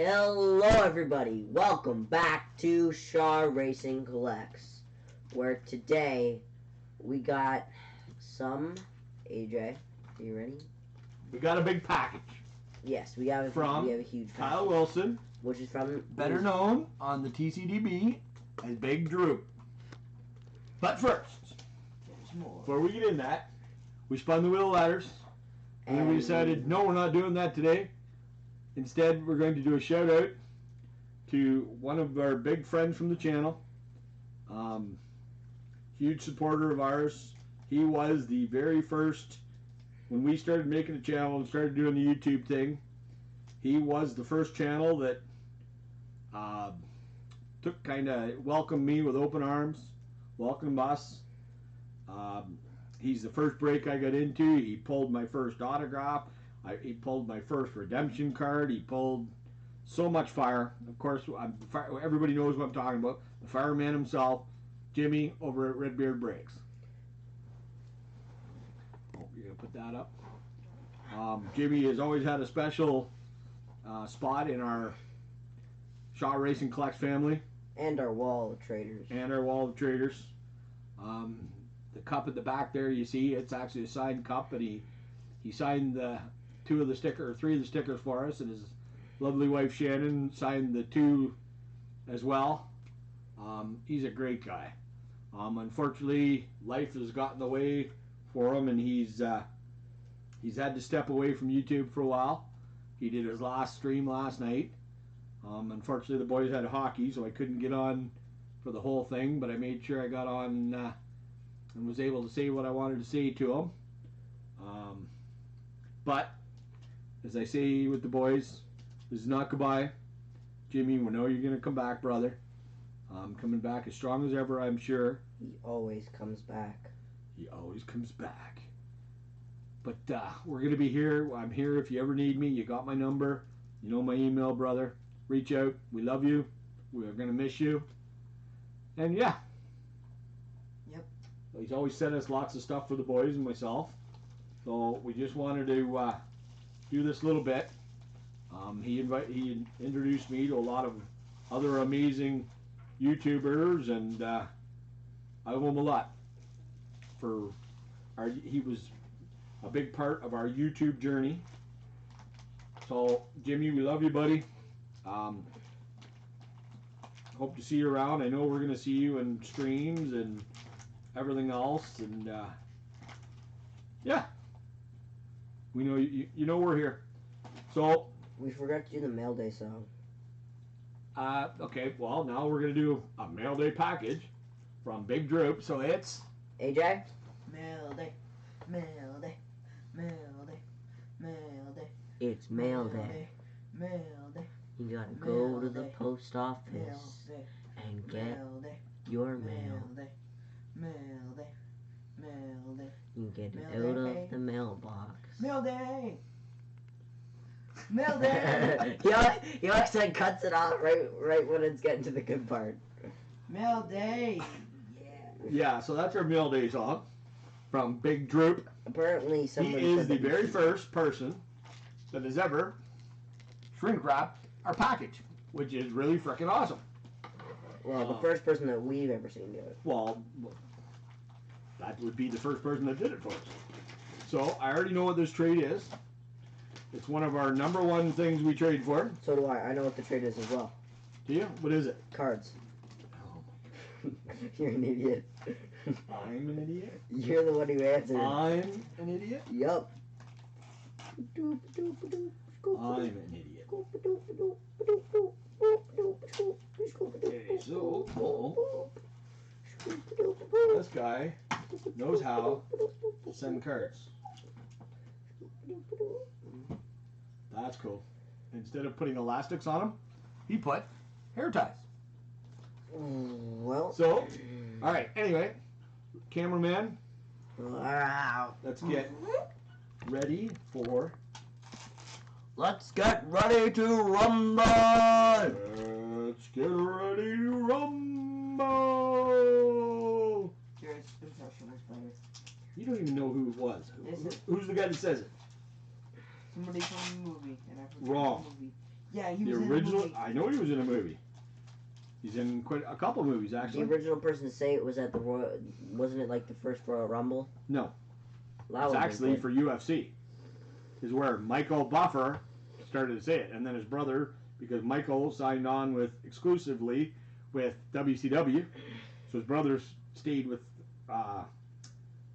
Hello everybody, welcome back to Shaw Racing Collects, where today we got some, AJ, are you ready? We got a big package. Yes, we have a huge package. Kyle Wilson, which is from... better known on the TCDB as BigDroop. But first, before we get in that, we spun the wheel of ladders, and then we decided, no, we're not doing that today. Instead, we're going to do a shout out to one of our big friends from the channel. Huge supporter of ours. He was the very first, when we started making a channel and started doing the YouTube thing, he was the first channel that welcomed me with open arms, welcomed us. He's the first break I got into. He pulled my first autograph. He pulled my first redemption card. He pulled so much fire. Of course, everybody knows what I'm talking about. The fireman himself, Jimmy, over at Redbeard Brakes. Oh, you're going to put that up? Jimmy has always had a special spot in our Shaw Racing Collects family. And our wall of traders. The cup at the back there, you see, it's actually a signed cup, and he signed three of the stickers for us, and his lovely wife Shannon signed the 2 as well. He's a great guy. Unfortunately, life has gotten in the way for him, and he's had to step away from YouTube for a while. He did his last stream last night. Unfortunately, the boys had hockey, so I couldn't get on for the whole thing, but I made sure I got on and was able to say what I wanted to say to him. But as I say with the boys, this is not goodbye. Jimmy, we know you're going to come back, brother. Coming back as strong as ever, I'm sure. He always comes back. He always comes back. But we're going to be here. I'm here if you ever need me. You got my number. You know my email, brother. Reach out. We love you. We're going to miss you. And yeah. Yep. He's always sent us lots of stuff for the boys and myself. So we just wanted to do this little bit. He introduced me to a lot of other amazing YouTubers, and I owe him a lot. He was a big part of our YouTube journey. So Jimmy, we love you, buddy. Hope to see you around. I know we're going to see you in streams and everything else, and yeah, we know you know we're here. So we forgot to do the mail day song. Okay, well, now we're gonna do a mail day package from BigDroop. So it's AJ. Mail day, mail day, mail day, mail day. It's mail day. Mail day. You gotta go to the post office and get your mail. Mail day. Mail day. You can get it out of the mailbox. Mail day. Mail day. he always cuts it off right when it's getting to the good part. Mail day. Yeah. Yeah. So that's our mail day song from BigDroop. Apparently, he is the very first person that has ever shrink wrapped our package, which is really freaking awesome. Well, the first person that we've ever seen do it. Well, that would be the first person that did it for us. So I already know what this trade is. It's one of our #1 things we trade for. So do I. I know what the trade is as well. Do you? What is it? Cards. You're an idiot. I'm an idiot? You're the one who answered. I'm an idiot? Yup. I'm an idiot. Okay, so this guy knows how to send cards. That's cool. Instead of putting elastics on them, he put hair ties. Well. So, all right. Anyway, cameraman, let's get ready for. Let's get ready to rumble! Let's get ready to rumble! Here's impressionist better. You don't even know who it was. Who's the guy that says it? Somebody from the movie. And I forgot Wrong. The movie. Yeah, he The was original. in a movie. I know he was in a movie. He's in quite a couple movies, The actually. original person to say it was at the Royal. Wasn't it like the first Royal Rumble? No. That It's would've been actually good. for UFC. Is where Michael Buffer started to say it, and then his brother, because Michael signed on with exclusively with WCW, so his brother stayed with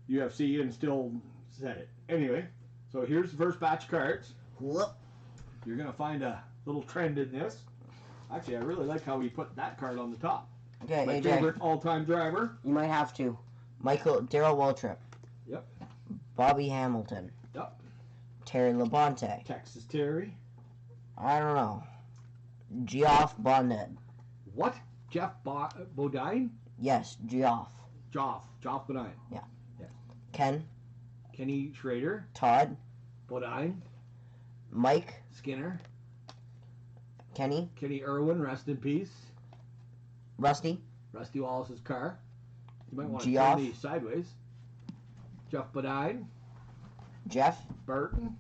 UFC and still said it. Anyway, so here's the first batch of cards. Whoop. You're gonna find a little trend in this. Actually, I really like how he put that card on the top. Okay, My AJ, favorite all-time driver. you might have to. Daryl Waltrip. Yep. Bobby Hamilton. Yep. Terry Labonte. Texas Terry. I don't know. Geoff Bonnet. What? Jeff Bodine? Yes, Geoff. Joff Bodine. Ken. Kenny Schrader. Todd. Bodine. Mike. Skinner. Kenny. Kenny Irwin, rest in peace. Rusty. Rusty Wallace's car. You might want to Geoff. turn these sideways. Jeff Bodine. Jeff. Burton.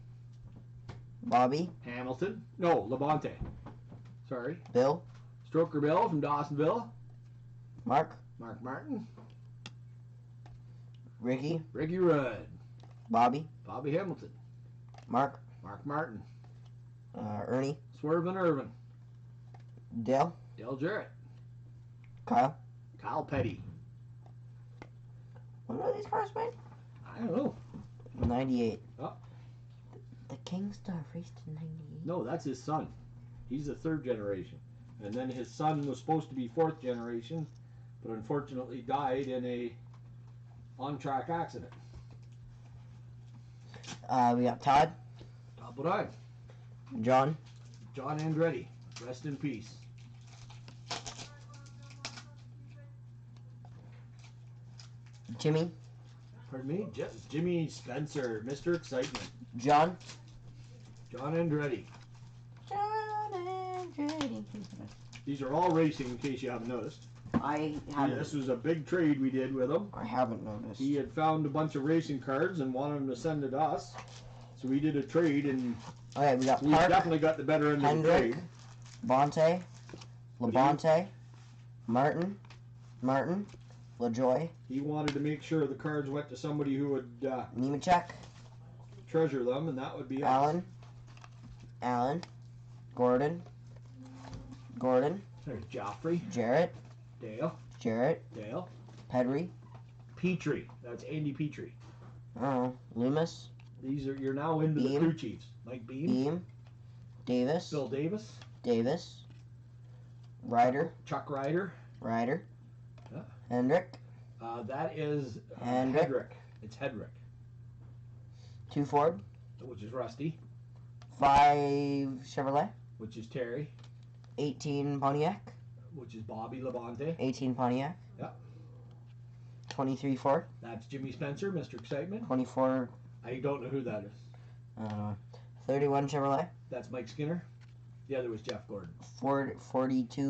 Bobby. Hamilton. No, Labonte. Sorry. Bill. Stroker Bill from Dawsonville. Mark. Mark Martin. Ricky. Ricky Rudd. Bobby. Bobby Hamilton. Mark. Mark Martin. Ernie. Swervin Irvin. Dale. Dale Jarrett. Kyle. Kyle Petty. When were these cars made? I don't know. 98. Oh. The Kingstar raced in 98. No, that's his son. He's the third generation. And then his son was supposed to be fourth generation, but unfortunately died in a on-track accident. We got Todd. Todd Bodine. John. John Andretti. Rest in peace. Jimmy. Pardon me? Jimmy Spencer. Mr. Excitement. John. John Andretti. John Andretti. These are all racing, in case you haven't noticed. I Yeah, haven't. this was a big trade we did with him. I haven't noticed. He had found a bunch of racing cards and wanted them to send it to us. So we did a trade, and Okay, we got we Park. definitely got the better end of the Hendrick. trade. Bonte. Labonte. Martin. LaJoy. He wanted to make sure the cards went to somebody who would Nemechek. treasure them, and that would be us. Allen. Gordon. There's Joffrey, Jarrett. Dale, Pedri. Petrie. That's Andy Petrie. Loomis. These are you're now into Beam. the crew chiefs. Mike Beam, Beam. Davis. Bill Davis, Ryder. Chuck Ryder. Yeah. Hendrick. That is Hendrick. Hedrick. It's Hedrick, 2 Ford. which is Rusty, 5 Chevrolet. which is Terry, 18 Pontiac. which is Bobby Labonte. 18 Pontiac. Yeah. 23 Ford. That's Jimmy Spencer, Mr. Excitement. 24. I don't know who that is. 31 Chevrolet. That's Mike Skinner. The other was Jeff Gordon. 42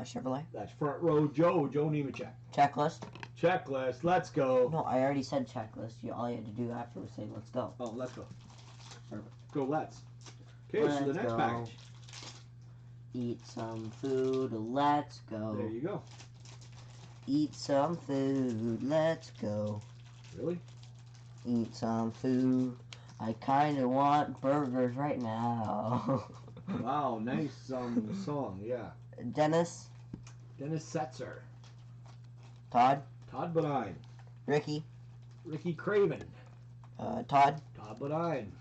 Chevrolet. That's front row Joe Nemechek. Checklist. Checklist, let's go. No, I already said checklist. All you had to do after was say, let's go. Oh, let's go. Go, let's. Okay, so the Let's next go. package. Eat some food, let's go. There you go. Eat some food, let's go. Really? Eat some food. I kinda want burgers right now. Wow, nice song, yeah. Dennis. Dennis Setzer. Todd. Todd Bodine. Ricky. Ricky Craven. Todd. Todd Bodine.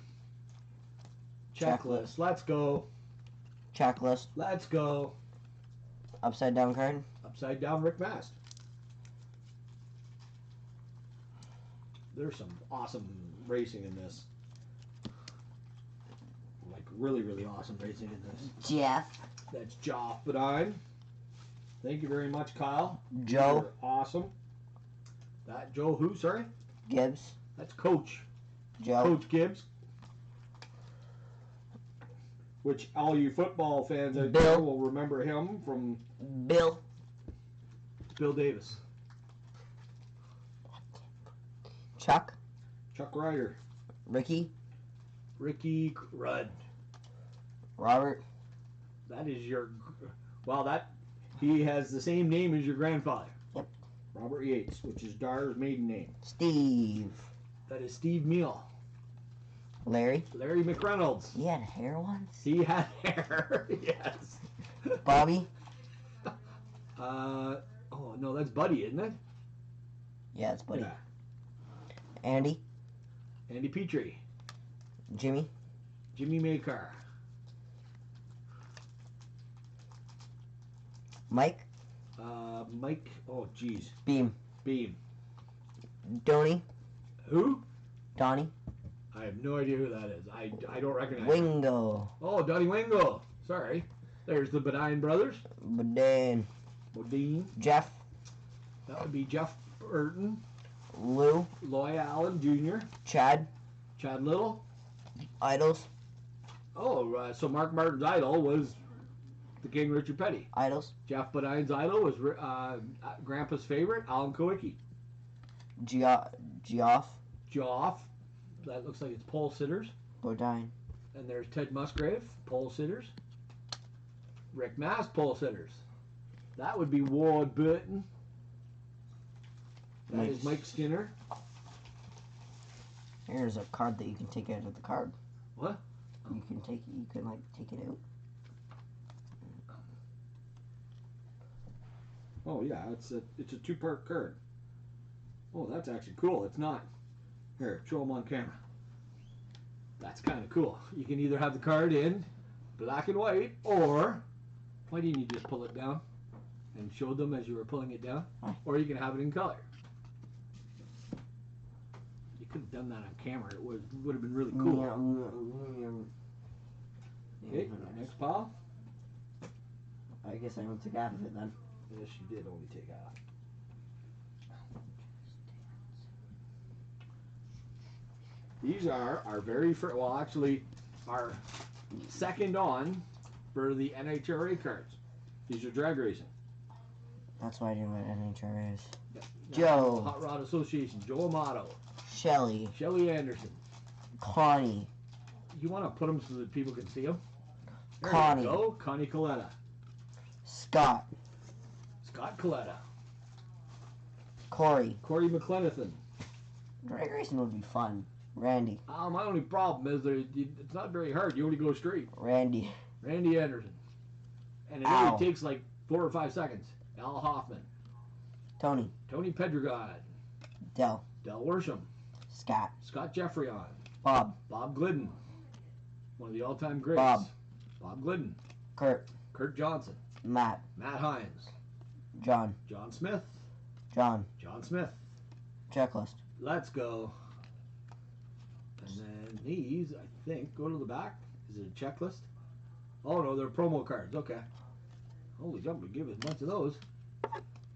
Checklist, let's go. Checklist. Let's go. Upside down card. Upside down Rick Mast. There's some awesome racing in this. Like really, really awesome racing in this. Jeff. That's Geoff Bodine. Thank you very much, Kyle. Joe. You're awesome. That Joe who, sorry? Gibbs. That's Coach. Joe. Coach Gibbs. Which all you football fans out there will remember him from Bill. Bill Davis. Chuck. Chuck Ryder. Ricky. Ricky Rudd. Robert. That is your. Well, he has the same name as your grandfather. Yep. Robert Yates, which is Dar's maiden name. Steve. That is Steve Meal. Larry. Larry McReynolds. He had hair once. He had hair. Yes. Bobby. Oh no, that's Buddy, isn't it? Yeah, it's Buddy. Yeah. Andy. Andy Petrie. Jimmy. Jimmy Makar. Mike. Mike. Oh, geez. Beam. Beam. Donnie. Who? Donnie. I have no idea who that is. I don't recognize. Wingo. Oh, Donnie Wingo. Sorry. There's the Bodine brothers. Bodine. Bodine. Jeff. That would be Jeff Burton. Lou. Loy Allen Jr. Chad. Chad Little. Idols. Oh, so Mark Martin's idol was the King Richard Petty. Idols. Jeff Bodine's idol was Grandpa's favorite, Alan Kowicki. Geoff. Joff. That looks like it's pole sitters. Bodine. And there's Ted Musgrave, pole sitters. Rick Mass, pole sitters. That would be Ward Burton. That is Mike Skinner. Here's a card that you can take out of the card. What? You can take it out. Oh yeah, it's a two-part card. Oh, that's actually cool. It's not. Here, show them on camera. That's kind of cool. You can either have the card in black and white, or why didn't you just pull it down and show them as you were pulling it down? Or you can have it in color. You could have done that on camera. It would have been really cool. Okay, next pile. I guess I don't take half of it then. Yes, you did only take half. These are our very first, well actually, our second on for the NHRA cards. These are drag racing. That's why I do what NHRA is. Yeah. Joe. Hot Rod Association, Joe Amato. Shelly. Shelly Anderson. Connie. You want to put them so that people can see them? There Connie. you go. Connie Coletta. Scott. Scott Coletta. Corey. Corey McClenathan. Drag racing would be fun. Randy. My only problem is that it's not very hard. You only go straight. Randy. Randy Anderson. And it only takes like 4 or 5 seconds. Al Hoffman. Tony. Tony Pedregon. Del. Del Worsham. Scott. Scott Jeffreyon. Bob. Bob Glidden. One of the all-time greats. Bob. Bob Glidden. Kurt. Kurt Johnson. Matt. Matt Hines. John. John Smith. John. John Smith. Checklist. Let's go. And then these, I think, go to the back. Is it a checklist? Oh, no, they're promo cards. Okay. Holy jump, we give us a bunch of those.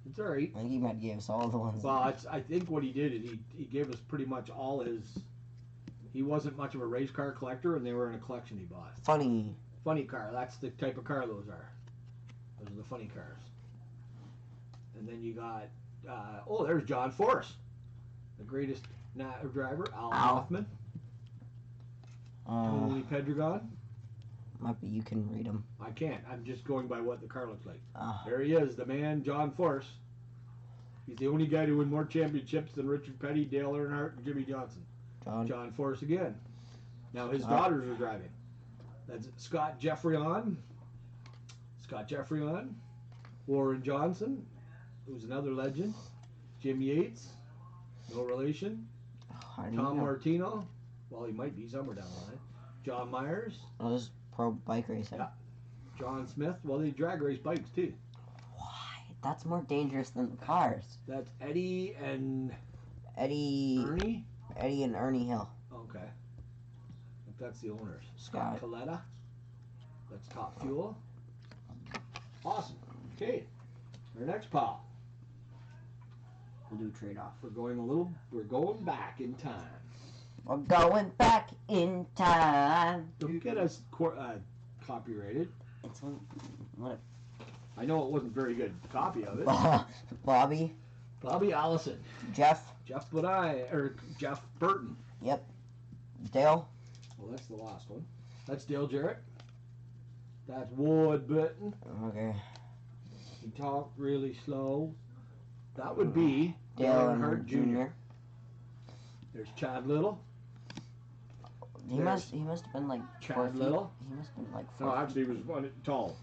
It's all right. I think he might give us all the ones. Well, I think what he did is he gave us pretty much all his... He wasn't much of a race car collector, and they were in a collection he bought. Funny. Funny car. That's the type of car those are. Those are the funny cars. And then you got... there's John Force. The greatest driver. Al Hoffman. Tony Pedregon. Might be you can read them. I can't. I'm just going by what the car looks like. Ah. There he is, the man, John Force. He's the only guy to win more championships than Richard Petty, Dale Earnhardt, and Jimmy Johnson. John Force again. Now his daughters are driving. That's Scott Jeffreyon. Warren Johnson, who's another legend. Jim Yates, no relation. Tom Martino. Well, he might be somewhere down the line. John Myers. Oh, this is pro bike racing. Yeah. John Smith. Well, they drag race bikes too. Why? That's more dangerous than the cars. That's Eddie and Ernie. Eddie and Ernie Hill. Okay. I think that's the owners. Scott Coletta. That's Top Fuel. Awesome. Okay. Our next pile. We'll do trade-off. We're going back in time. We're going back in time. Don't get us copyrighted. It's what? I know it wasn't a very good copy of it. Bobby Allison. Jeff Burton. Yep. Dale. Well, that's the last one. That's Dale Jarrett. That's Wood Burton. Okay. He talked really slow. That would be Dale Earnhardt Jr. Jr. There's Chad Little. He must have been like 4 Chad feet. Little. He must have been like 4 No, feet. actually, he was one tall.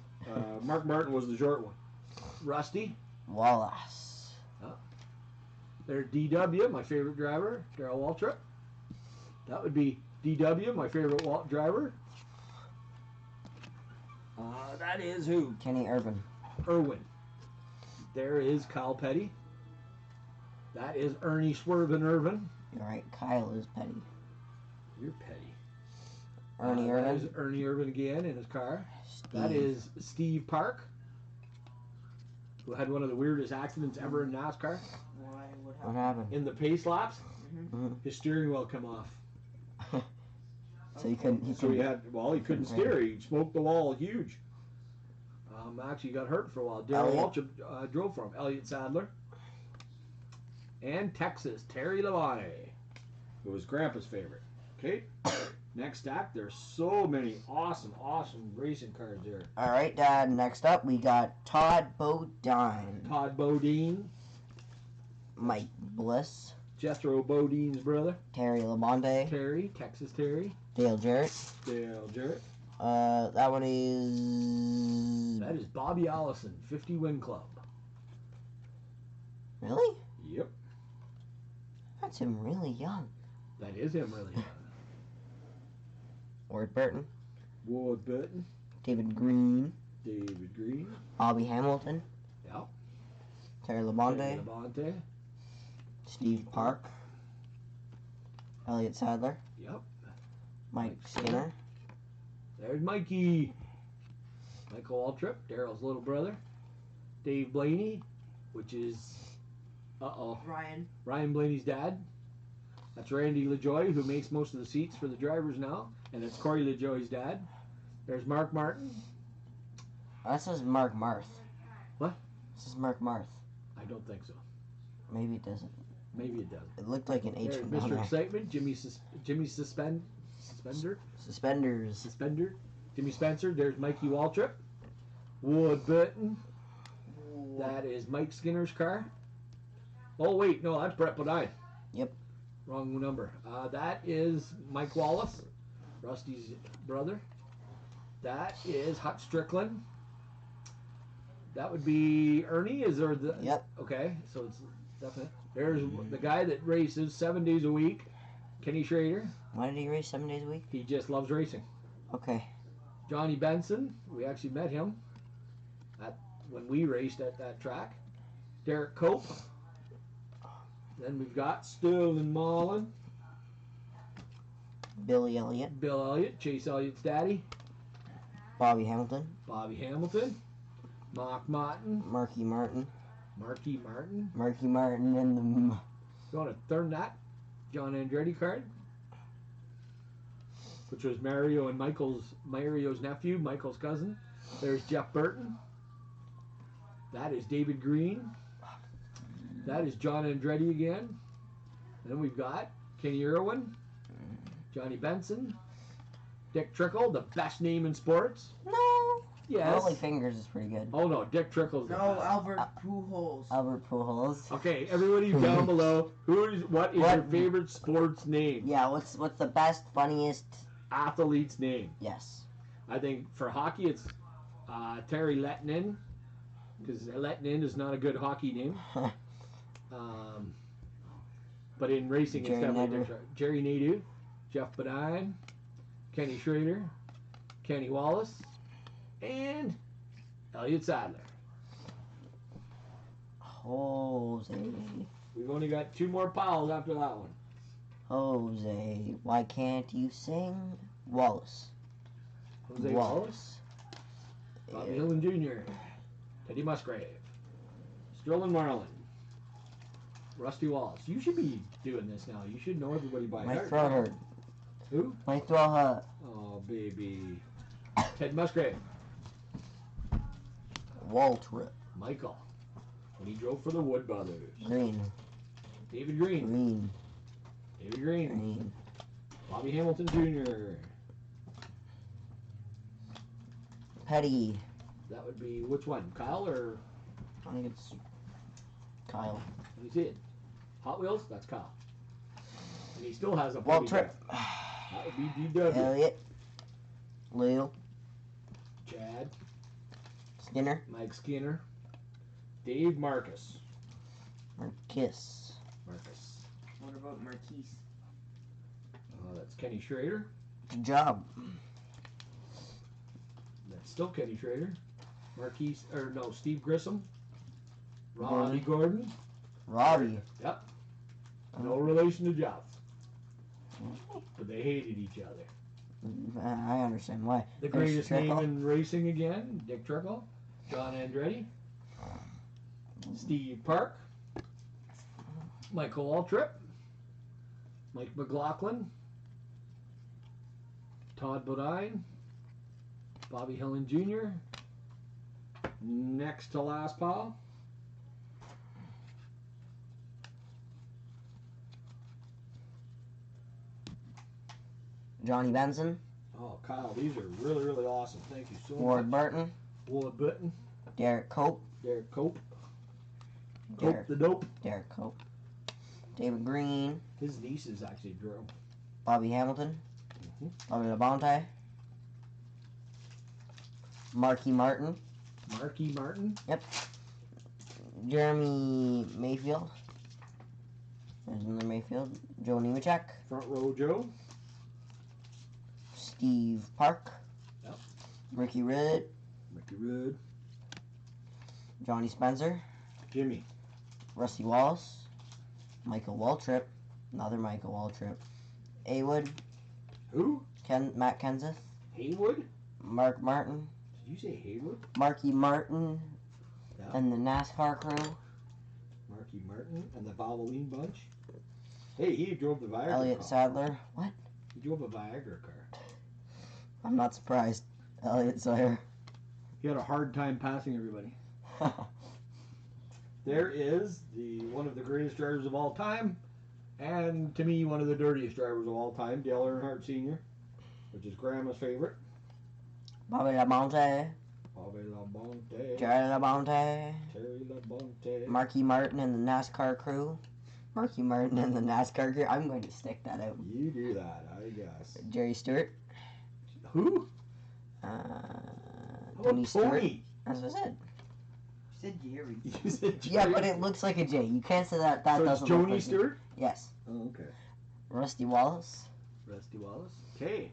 Mark Martin was the short one. Rusty. Wallace. There's DW, my favorite driver, Darrell Waltrip. That would be DW, my favorite driver. That is who? Kenny Irvin. Irwin. There is Kyle Petty. That is Ernie Swervin Irvin. You're right. Kyle is petty. You're petty. Ernie That Irvin. is Ernie Irvin again in his car. Steve. That is Steve Park, who had one of the weirdest accidents ever in NASCAR. Why? What happened? In the pace laps, Mhm. his steering wheel come off. So he couldn't. So he couldn't steer. He smoked the wall huge. Actually, he got hurt for a while. Darrell Waltrip drove for him. Elliott Sadler. And Texas, Terry Labonte, who was Grandpa's favorite. Okay, next stack. There's so many awesome racing cars there. All right, Dad. Next up, we got Todd Bodine. Todd Bodine. Mike Bliss. Jethro Bodine's brother. Terry Labonte. Terry, Texas Terry. Dale Jarrett. Dale Jarrett. That one is. That is Bobby Allison, 50 Win Club. Really? Yep. That's him really young. That is him really young. Ward Burton. Wood Burton. David Green. David Green. Bobby Hamilton. Yep. Terry Labonte. Terry Labonte. Steve Park. Elliott Sadler. Yep. Mike Skinner. There's Mikey. Michael Waltrip, Darrell's little brother. Dave Blaney, which is, Ryan Blaney's dad. That's Randy LaJoy, who makes most of the seats for the drivers now. And it's Corey LaJoy's dad. There's Mark Martin. This is Mark Marth. What? This is Mark Marth. I don't think so. Maybe it doesn't. Maybe it doesn't. It looked like an H There's from down Mr. there. Excitement, Jimmy Suspender. Suspenders. Jimmy Spencer. There's Mikey Waltrip. Wood Burton. That is Mike Skinner's car. Oh, wait. No, that's Brett Bodine. Yep. Wrong number. That is Mike Wallace, Rusty's brother. That is Hut Strickland. That would be Ernie. Is there the? Yep. Okay, so it's definitely. There's the guy that races 7 days a week, Kenny Schrader. Why did he race 7 days a week? He just loves racing. Okay. Johnny Benson. We actually met him when we raced at that track. Derek Cope. Then we've got Sterling Mullen. Billy Elliott. Bill Elliott, Chase Elliott's daddy. Bobby Hamilton. Bobby Hamilton. Mark Martin. Marky Martin. Marky Martin. Marky Martin and the. You want to turn that John Andretti card? Which was Mario's nephew, Michael's cousin. There's Jeff Burton. That is David Green. That is John Andretti again. Then we've got Kenny Irwin, Johnny Benson, Dick Trickle, the best name in sports. No. Yes. Rolling Fingers is pretty good. Oh no, Dick Trickle's the best. Albert Pujols. Albert Pujols. Okay, everybody down below, what is your favorite sports name? Yeah, what's the best, funniest Athlete's name. Yes. I think for hockey it's Terry Lettinen, because Lettinen is not a good hockey name. But in racing it's definitely different. Jerry Nadeau, Jeff Bodine, Kenny Schrader, Kenny Wallace, and Elliott Sadler. Jose. We've only got 2 more piles after that one. Jose. Why can't you sing? Wallace. Jose Wallace, Bobby Hillin Jr., Teddy Musgrave, Sterling Marlin, Rusty Wallace. You should be doing this now. You should know everybody by My heart. throat hurt. Who? My throat hurt. Oh, baby. Ted Musgrave. Waltrip. Michael. When he drove for the Wood Brothers. Green. David Green. Green. David Green. Green. Bobby Hamilton Jr. Petty. That would be which one? Kyle or? I think it's Kyle. Let me see it. Hot Wheels? That's Kyle. And he still has a Walt ponytail. Trip. That would be DW. Elliot. Lou. Chad. Skinner. Mike Skinner. Dave Marcus. Marcus. Marcus. What about Marquise? That's Kenny Schrader. Good job. That's still Kenny Schrader. Steve Grissom. Robbie Gordon. Robbie. Yep. No relation to Jeff. But they hated each other. I understand why. The greatest name in racing again, Dick Trickle. John Andretti. Steve Park. Michael Waltrip. Mike McLaughlin. Todd Bodine. Bobby Helen Jr. Next to last pile. Johnny Benson. Oh, Kyle, these are really, really awesome. Thank you so Ward much. Burton. Ward Burton. Derek Cope. Derek Cope. Derek- Cope the Dope. Derek Cope. David Green. His nieces actually drew him. Bobby Hamilton. Mhm. Bobby Labonte. Marky Martin. Marky Martin. Jeremy Mayfield. There's another Mayfield. Joe Nemechek. Front row Joe. Steve Park. Yep. Ricky Ridd. Mickey Rudd. Johnny Spencer. Jimmy. Rusty Wallace. Michael Waltrip. Another Michael Waltrip. Haywood. Who? Matt Kenseth. Haywood? Mark Martin. Did you say Haywood? Marky Martin. Yeah. And the NASCAR crew. Marky Martin and the Valvoline bunch. Hey, he drove the Viagra Elliott car. Sadler. What? He drove a Viagra car. I'm not surprised. Elliott Sawyer. He had a hard time passing everybody. There is one of the greatest drivers of all time, and to me, one of the dirtiest drivers of all time, Dale Earnhardt Sr., which is Grandma's favorite. Bobby Labonte. Bobby Labonte. Jerry Labonte. Terry Labonte. Marky Martin and the NASCAR crew. Marky Martin and the NASCAR crew. I'm going to stick that out. You do that, I guess. Jerry Stewart. Who? Tony Stewart. Tony? That's what I said. You said Jerry. You said Yeah, Jerry? but it looks like a J. You can't say that. That So it's doesn't look Joni like Stewart? Yes. Oh, okay. Rusty Wallace. Rusty Wallace. Okay.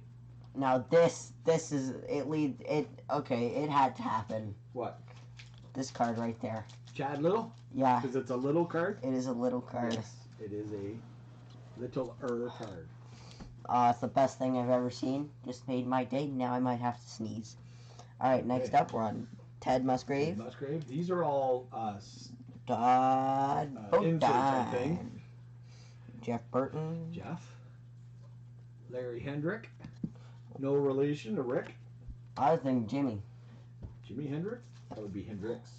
Now this is it had to happen. What? This card right there. Chad Little? Yeah, Because it's a little card? it is a little card. Yes, it is a little card. It's the best thing I've ever seen. Just made my day. Now I might have to sneeze. All right, next Okay. up we're on Ted Musgrave. Musgrave. These are all Todd inserts, I Bodine. think. Jeff Burton. Jeff. Larry Hendrick. No relation to Rick. I think Jimmy. Jimi Hendrix. That would be Hendrix.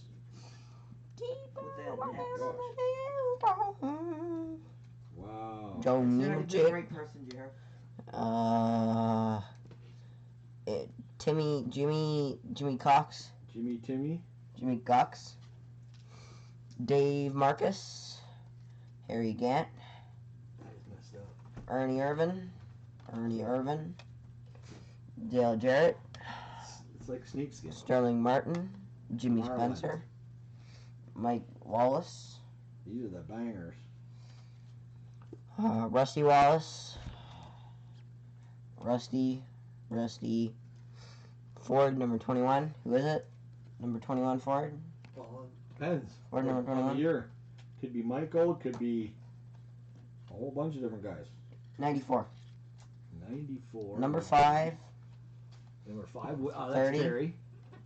Wow. Joe You're not the Nemechek. right person, Jared. Jimmy Cox. Timmy. Jimmy Cox. Dave Marcus. Harry Gant. That is messed up. Ernie Irvin. Dale Jarrett. It's like snakeskin. Sterling Martin. Jimmy Marlin. Spencer. Mike Wallace. These are the bangers. Rusty Wallace. Rusty. Ford, number 21. Who is it? Number 21 Ford. Well, it depends. Ford number On 21. the year. Could be Michael. Could be a whole bunch of different guys. 94. 94. Number 5. Number 5. That's 30. Terry.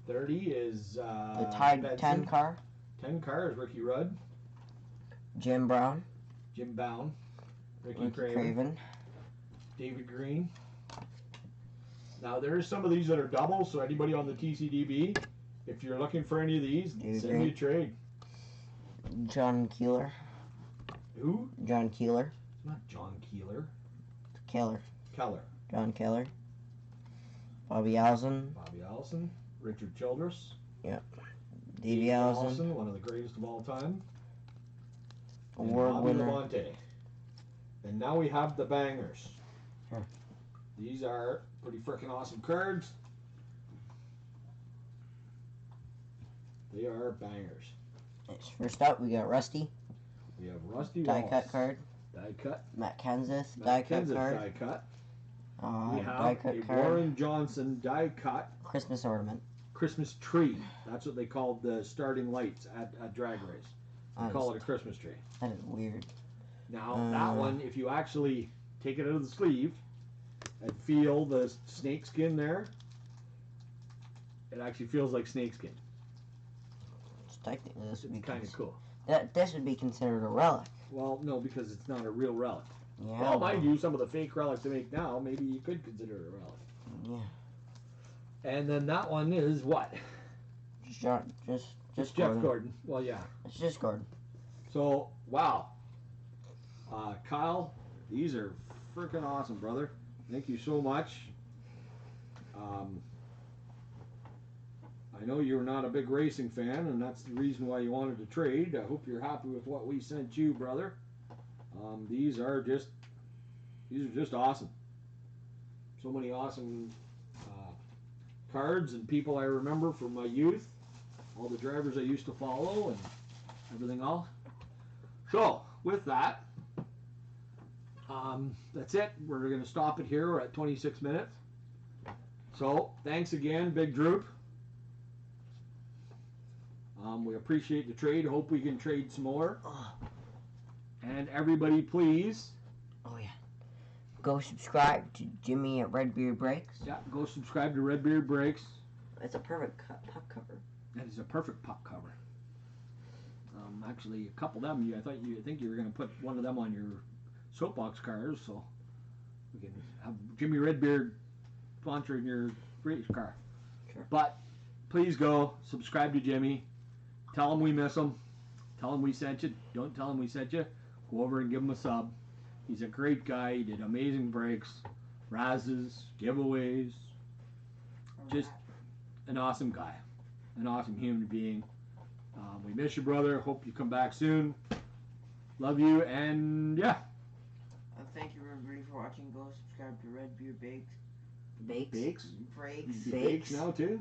30 is The Tide Benson. 10 car. 10 car is Ricky Rudd. Jim Brown. Jim Bound. Ricky Ricky Craven. Craven. David Green. Now there's some of these that are double, so anybody on the TCDB, if you're looking for any of these, David send me a trade. John Keeler. Who? John Keeler. It's not John Keeler. Keller. Keller. John Keller. Bobby Allison. Bobby Allison. Richard Childress. Davey Allison. One of the greatest of all time. Award and Bobby winner. Labonte. And now we have the bangers. Sure. These are pretty freaking awesome cards. They are bangers. First up, we got Rusty. We have Rusty Die Wallace. cut card. Die cut. Matt Kenseth. Matt Die cut Kenseth card. Die cut. Die We have cut a card. Warren Johnson die cut Christmas ornament. Christmas tree. That's what they called the starting lights at Drag Race. They call it a Christmas tree. That is weird. Now, that one, if you actually take it out of the sleeve and feel the snake skin there, it actually feels like snake skin. Technically, this would be Kind of cool. This would be considered a relic. Well, no, because it's not a real relic. Yeah. Well, mind you, some of the fake relics they make now, maybe you could consider it a relic. Yeah. And then that one is what? Just Jeff Gordon. Well, yeah. It's just Gordon. So, wow. Kyle, these are freaking awesome, brother. Thank you so much. I know you're not a big racing fan, and that's the reason why you wanted to trade. I hope you're happy with what we sent you, brother. These are just awesome. So many awesome cards and people I remember from my youth. All the drivers I used to follow and everything else. So, with that, that's it. We're going to stop it here. We're at 26 minutes. So, thanks again, BigDroop. We appreciate the trade. Hope we can trade some more. And everybody, please. Oh, yeah. Go subscribe to Jimmy at Redbeard Breaks. Yeah, go subscribe to Redbeard Breaks. It's a perfect puck cover. That is a perfect puck cover. Actually, a couple of them. I think you were going to put one of them on your soapbox cars, so we can have Jimmy Redbeard sponsoring your race car. Sure. But please go subscribe to Jimmy. Tell him we miss him. Tell him we sent you. Don't tell him we sent you. Go over and give him a sub. He's a great guy. He did amazing breaks, razzes, giveaways. Just an awesome guy, an awesome human being. We miss you, brother. Hope you come back soon. Love you, and yeah. Thank you, everybody, for watching. Go subscribe to Redbeard Bakes. Bakes? Breaks. You bakes now too?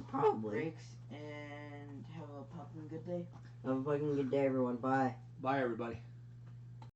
Probably. Breaks. And have a fucking good day. Have a fucking good day, everyone. Bye. Bye, everybody.